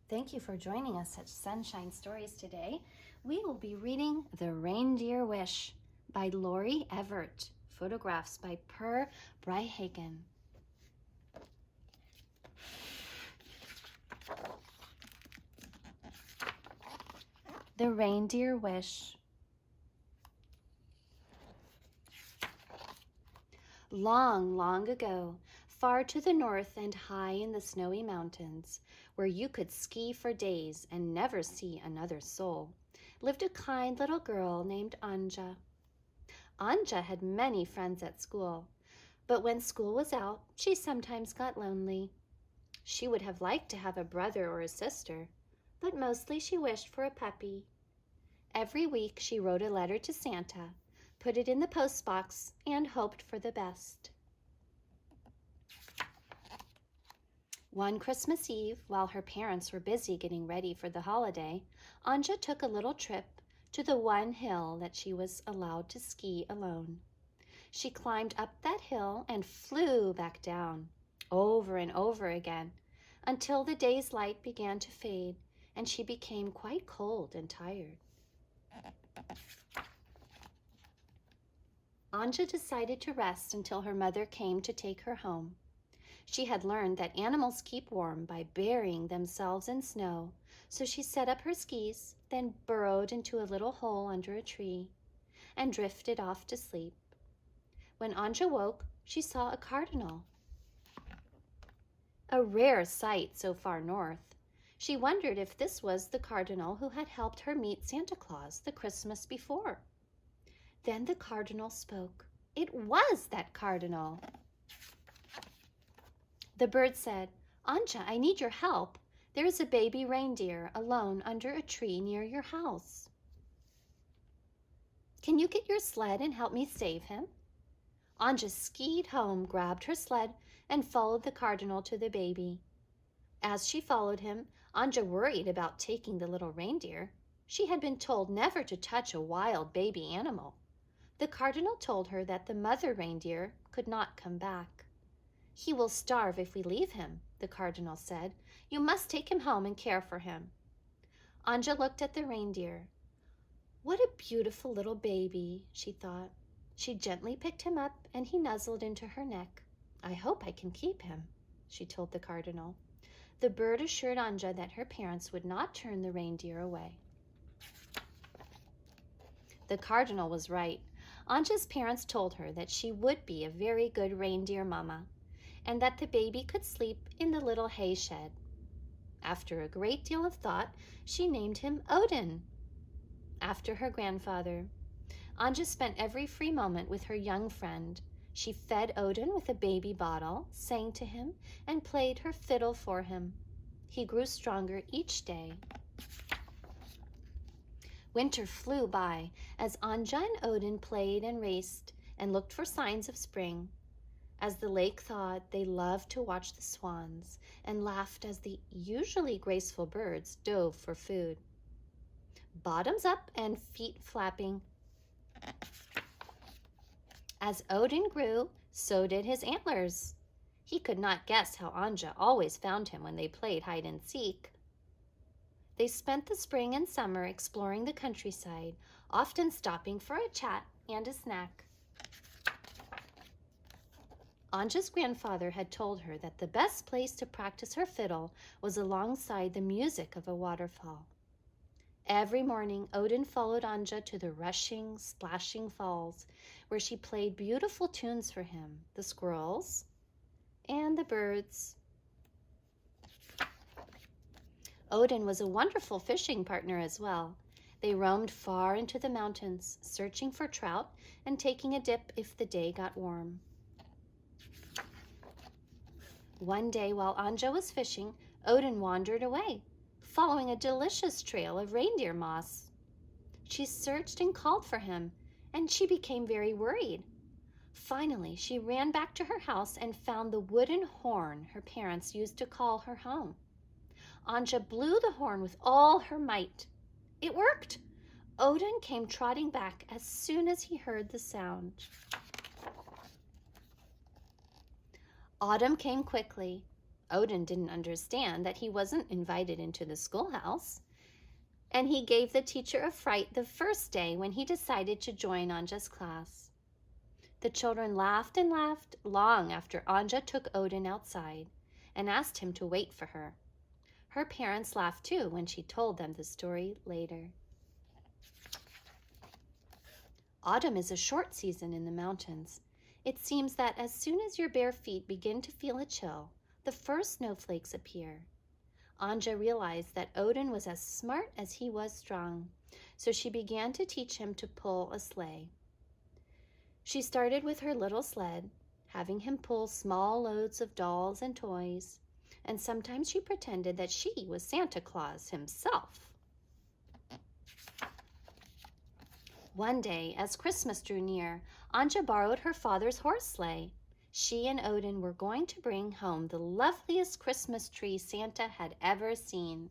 Thank you for joining us at Sunshine Stories today. We will be reading The Reindeer Wish by Lori Evert, photographs by Per Breihagen. The Reindeer Wish. Long, long ago, far to the north and high in the snowy mountains, where you could ski for days and never see another soul, lived a kind little girl named Anja. Anja had many friends at school, but when school was out, she sometimes got lonely. She would have liked to have a brother or a sister, but mostly she wished for a puppy. Every week she wrote a letter to Santa, put it in the postbox, and hoped for the best. One Christmas Eve, while her parents were busy getting ready for the holiday, Anja took a little trip to the one hill that she was allowed to ski alone. She climbed up that hill and flew back down, over and over again, until the day's light began to fade and she became quite cold and tired. Anja decided to rest until her mother came to take her home. She had learned that animals keep warm by burying themselves in snow, so she set up her skis, then burrowed into a little hole under a tree and drifted off to sleep. When Anja woke, she saw a cardinal. A rare sight so far north. She wondered if this was the cardinal who had helped her meet Santa Claus the Christmas before. Then the cardinal spoke. It was that cardinal. The bird said, "Anja, I need your help. There is a baby reindeer alone under a tree near your house. Can you get your sled and help me save him?" Anja skied home, grabbed her sled, and followed the cardinal to the baby. As she followed him, Anja worried about taking the little reindeer. She had been told never to touch a wild baby animal. The cardinal told her that the mother reindeer could not come back. "He will starve if we leave him," the cardinal said. "You must take him home and care for him." Anja looked at the reindeer. "What a beautiful little baby," she thought. She gently picked him up and he nuzzled into her neck. "I hope I can keep him," she told the cardinal. The bird assured Anja that her parents would not turn the reindeer away. The cardinal was right. Anja's parents told her that she would be a very good reindeer mama, and that the baby could sleep in the little hay shed. After a great deal of thought, she named him Odin, after her grandfather. Anja spent every free moment with her young friend. She fed Odin with a baby bottle, sang to him, and played her fiddle for him. He grew stronger each day. Winter flew by as Anja and Odin played and raced and looked for signs of spring. As the lake thawed, they loved to watch the swans and laughed as the usually graceful birds dove for food. Bottoms up and feet flapping. As Odin grew, so did his antlers. He could not guess how Anja always found him when they played hide and seek. They spent the spring and summer exploring the countryside, often stopping for a chat and a snack. Anja's grandfather had told her that the best place to practice her fiddle was alongside the music of a waterfall. Every morning, Odin followed Anja to the rushing, splashing falls, where she played beautiful tunes for him, the squirrels, and the birds. Odin was a wonderful fishing partner as well. They roamed far into the mountains, searching for trout and taking a dip if the day got warm. One day while Anja was fishing, Odin wandered away, following a delicious trail of reindeer moss. She searched and called for him, and she became very worried. Finally, she ran back to her house and found the wooden horn her parents used to call her home. Anja blew the horn with all her might. It worked! Odin came trotting back as soon as he heard the sound. Autumn came quickly. Odin didn't understand that he wasn't invited into the schoolhouse, and he gave the teacher a fright the first day when he decided to join Anja's class. The children laughed and laughed long after Anja took Odin outside and asked him to wait for her. Her parents laughed too when she told them the story later. Autumn is a short season in the mountains. It seems that as soon as your bare feet begin to feel a chill, the first snowflakes appear. Anja realized that Odin was as smart as he was strong, so she began to teach him to pull a sleigh. She started with her little sled, having him pull small loads of dolls and toys, and sometimes she pretended that she was Santa Claus himself. One day, as Christmas drew near, Anja borrowed her father's horse sleigh. She and Odin were going to bring home the loveliest Christmas tree Santa had ever seen.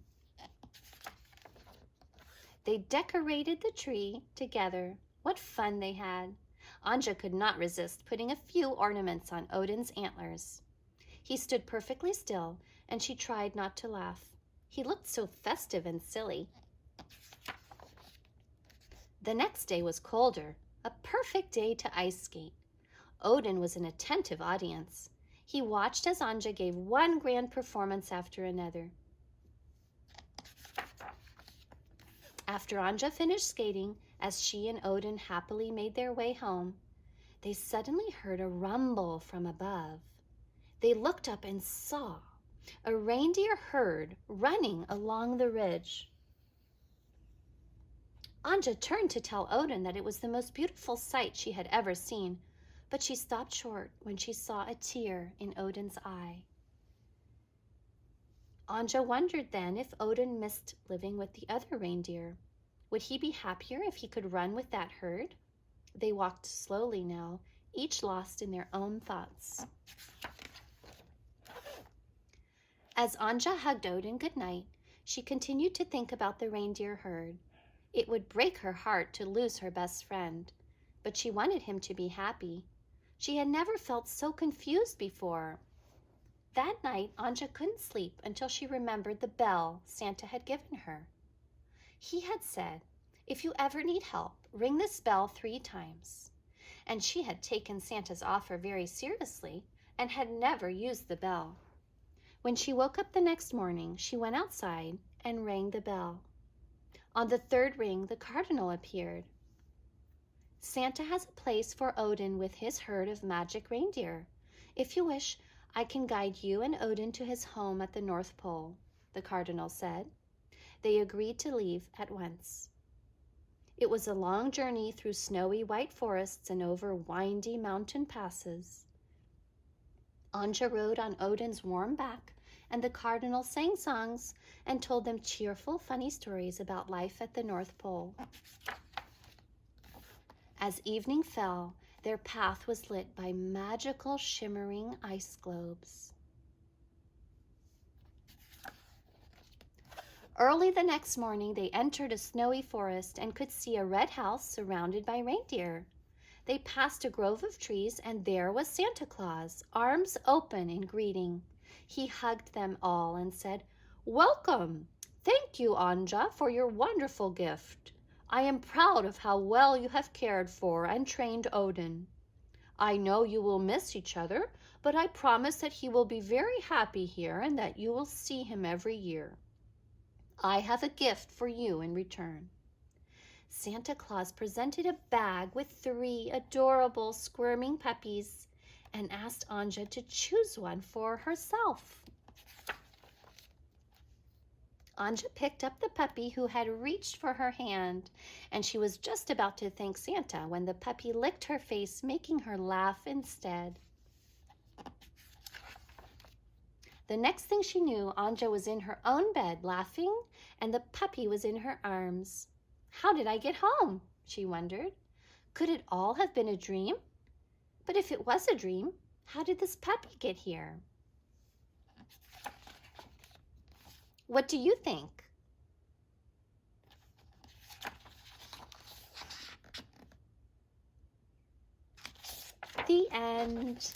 They decorated the tree together. What fun they had! Anja could not resist putting a few ornaments on Odin's antlers. He stood perfectly still, and she tried not to laugh. He looked so festive and silly. The next day was colder, a perfect day to ice skate. Odin was an attentive audience. He watched as Anja gave one grand performance after another. After Anja finished skating, as she and Odin happily made their way home, they suddenly heard a rumble from above. They looked up and saw a reindeer herd running along the ridge. Anja turned to tell Odin that it was the most beautiful sight she had ever seen, but she stopped short when she saw a tear in Odin's eye. Anja wondered then if Odin missed living with the other reindeer. Would he be happier if he could run with that herd? They walked slowly now, each lost in their own thoughts. As Anja hugged Odin goodnight, she continued to think about the reindeer herd. It would break her heart to lose her best friend, but she wanted him to be happy. She had never felt so confused before. That night, Anja couldn't sleep until she remembered the bell Santa had given her. He had said, "If you ever need help, ring this bell 3 times." And she had taken Santa's offer very seriously and had never used the bell. When she woke up the next morning, she went outside and rang the bell. On the 3rd ring, the cardinal appeared. "Santa has a place for Odin with his herd of magic reindeer. If you wish, I can guide you and Odin to his home at the North Pole," the cardinal said. They agreed to leave at once. It was a long journey through snowy white forests and over windy mountain passes. Anja rode on Odin's warm back, and the cardinal sang songs and told them cheerful, funny stories about life at the North Pole. As evening fell, their path was lit by magical, shimmering ice globes. Early the next morning, they entered a snowy forest and could see a red house surrounded by reindeer. They passed a grove of trees, and there was Santa Claus, arms open in greeting. He hugged them all and said, "Welcome! Thank you, Anja, for your wonderful gift. I am proud of how well you have cared for and trained Odin. I know you will miss each other, but I promise that he will be very happy here and that you will see him every year. I have a gift for you in return." Santa Claus presented a bag with 3 adorable squirming puppies and asked Anja to choose one for herself. Anja picked up the puppy who had reached for her hand, and she was just about to thank Santa when the puppy licked her face, making her laugh instead. The next thing she knew, Anja was in her own bed laughing, and the puppy was in her arms. "How did I get home?" she wondered. Could it all have been a dream? But if it was a dream, how did this puppy get here? What do you think? The end.